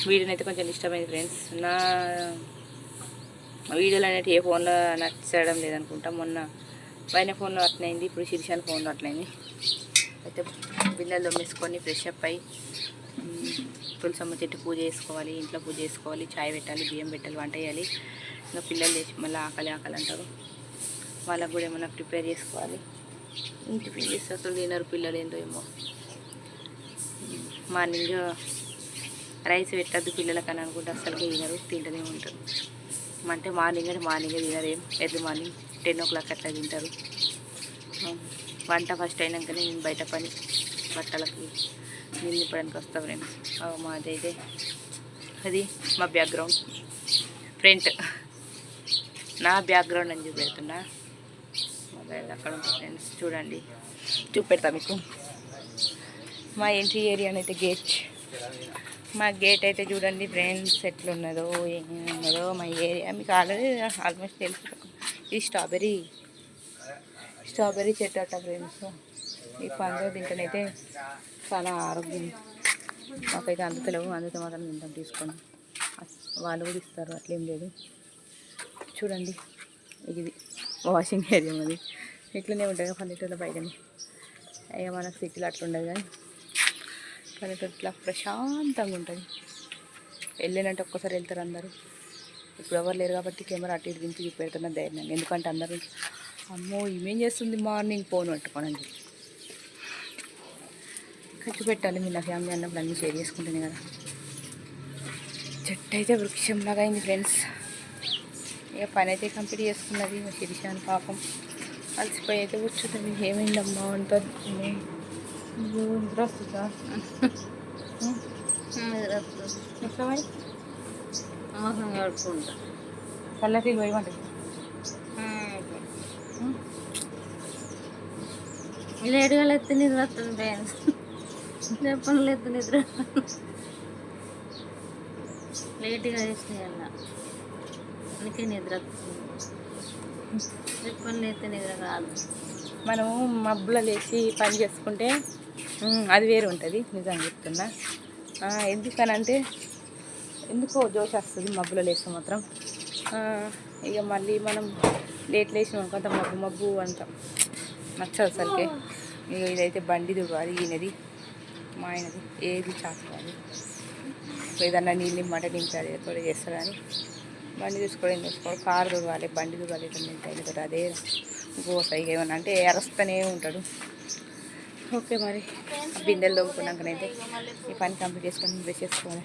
వీడియోని అయితే కొంచెం ఇష్టమైంది ఫ్రెండ్స్. నా వీడియోలు అనేవి ఏ ఫోన్లో నచ్చడం లేదనుకుంటా. మొన్న పైన ఫోన్లో అట్లయింది, ఇప్పుడు శిరీషాన్ ఫోన్లో అట్లయింది. అయితే బిల్లలు తోమేసుకొని ఫ్రెష్ అప్ అయ్యి తులసమ్మ చెట్టు పూజ చేసుకోవాలి, ఇంట్లో పూజ చేసుకోవాలి, చాయ్ పెట్టాలి, బియ్యం పెట్టాలి, వంట చేయాలి. ఇంకా పిల్లలు చేసి మళ్ళీ ఆకలి ఆకలి అంటారు, వాళ్ళకు కూడా ఏమన్నా ప్రిపేర్ చేసుకోవాలి. ఇంటి టిఫిన్ చేస్తే అసలు తినరు పిల్లలు, ఏంటో ఏమో. మార్నింగ్ రైస్ పెట్టద్దు పిల్లలకని అనుకుంటే అసలుకే తినరు, తింటూనే ఉంటారు. అంటే మార్నింగే తినరు, ఎర్లీ మార్నింగ్ 10 o'clock అట్లా తింటారు. వంట ఫస్ట్ అయినాకనే నేను బయట పని బట్టలకి నీళ్ళు నింపడానికి వస్తా ఫ్రెండ్స్. మాదైతే అది మా బ్యాక్గ్రౌండ్, ఫ్రంట్ నా బ్యాక్గ్రౌండ్ అని చూపెడుతున్నా. మొబైల్ అక్కడ ఉంటుంది ఫ్రెండ్స్, చూడండి, చూపెడతా మీకు. మా ఎంట్రీ ఏరియా అయితే గేట్, మా గేట్ అయితే చూడండి ఫ్రెండ్స్ ఎట్లున్నదో ఏమున్నదో మా ఏరియా మీకు ఆల్రెడీ ఆల్మోస్ట్ తెలుసు. ఇది స్ట్రాబెర్రీ చెట్టు అట్ట ఫ్రెండ్స్. ఈ పండ్లు తింటేనైతే చాలా ఆరోగ్యం. మాకైతే అందుతలేవు, అందుతో మాత్రం తింటాం తీసుకొని, వాళ్ళు కూడా ఇస్తారు, అట్లేం లేదు. చూడండి ఇది వాషింగ్ ఏరియా, అది ఇట్లనే ఉంటుంది పల్లెటూళ్ళ బయటనే. అయ్యా మనకు సిటీలో అట్లా ఉండదు, కానీ పల్లెటూరులో ప్రశాంతంగా ఉంటుంది. వెళ్ళినంటే ఒక్కసారి వెళ్తారు అందరూ. ఇప్పుడు ఎవరు లేరు కాబట్టి కెమెరా అటు ఇటు దించి పెడుతున్న ధైర్యం, ఎందుకంటే అందరూ అమ్మో ఇవేం చేస్తుంది మార్నింగ్ ఫోన్ పట్టుకోనండి. ఖర్చు పెట్టాలి, మీ నా ఫ్యామిలీ అన్నప్పుడు అన్నీ షేర్ చేసుకుంటేనే కదా. చెట్టు అయితే వృక్షంలాగా అయింది ఫ్రెండ్స్. ఇక పని అయితే కంప్లీట్ చేసుకున్నది మా శిరీషాని. పాపం అలసిపోయి అయితే కూర్చుంటుంది. ఏమైందమ్మా ఉంటుంది, నిద్ర వస్తుందా? ఎట్లా మరి కడుపుకుంటా చల్లటి పోయమంటుంది. లేటుగా ఎత్తి నిద్ర వస్తుంది ఫ్రెండ్స్, చెప్పండి ఎత్తి నిద్ర లేట్గా వేసేయాల, అందుకే నిద్ర వస్తుంది. చెప్పండి ఎత్తి నిద్ర కాదు. మనము మబ్బులో లేచి పని చేసుకుంటే అది వేరు ఉంటుంది, నిజంగా చెప్తున్నా. ఎందుకనంటే ఎందుకో జోష్ వస్తుంది మబ్బులో లేస్తే మాత్రం. ఇక మళ్ళీ మనం లేట్ లేచినాం కొంత మబ్బు అంత నచ్చదు అసలుకే. ఇక ఇదైతే బండి దువ్వాలి, ఈయనది మా ఆయనది, ఏది చాకువాలి, ఏదన్నా నీళ్ళు నిమ్మట నింపాలి, కూడా చేస్తారు. కానీ బండి తీసుకోవడం కారు దువ్వాలి, బండి దువ్వాలి, ఇట్లా అదే గోస. ఇక ఏమన్నా అంటే అరస్తూనే ఉంటాడు. ఓకే మరి బిందెలు తోముకున్నాకనైతే ఈ పని కంప్లీట్ చేసుకొని బ్రష్ చేసుకోవాలి.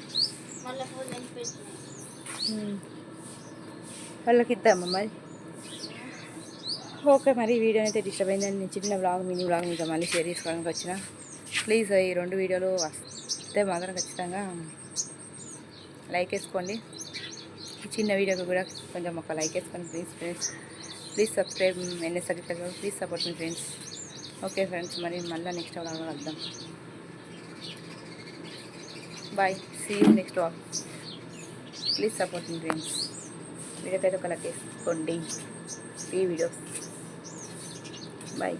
వాళ్ళకి ఇద్దామా మరి. ఓకే మరి వీడియో అయితే డిస్టర్బ్ అయిందని నేను చిన్న బ్లాగ్, మినీ బ్లాగ్ ఇంకా మళ్ళీ షేర్ చేసుకోవడానికి వచ్చిన. ప్లీజ్ ఈ 2 వీడియోలు వస్తే మాత్రం ఖచ్చితంగా లైక్ వేసుకోండి. ఈ చిన్న వీడియోకి కూడా కొంచెం ఒక లైక్ వేసుకోండి please friends. Please subscribe NS agriculture, please support మీ ఫ్రెండ్స్. ఓకే ఫ్రెండ్స్, మరి మళ్ళీ నెక్స్ట్ వ్లాగ్లో కలుద్దాం. Bye, see you next vlog. Please support మీ ఫ్రెండ్స్. వీడియోకైతే ఒక లైక్ వేసుకోండి ఈ వీడియోస్. బాయ్.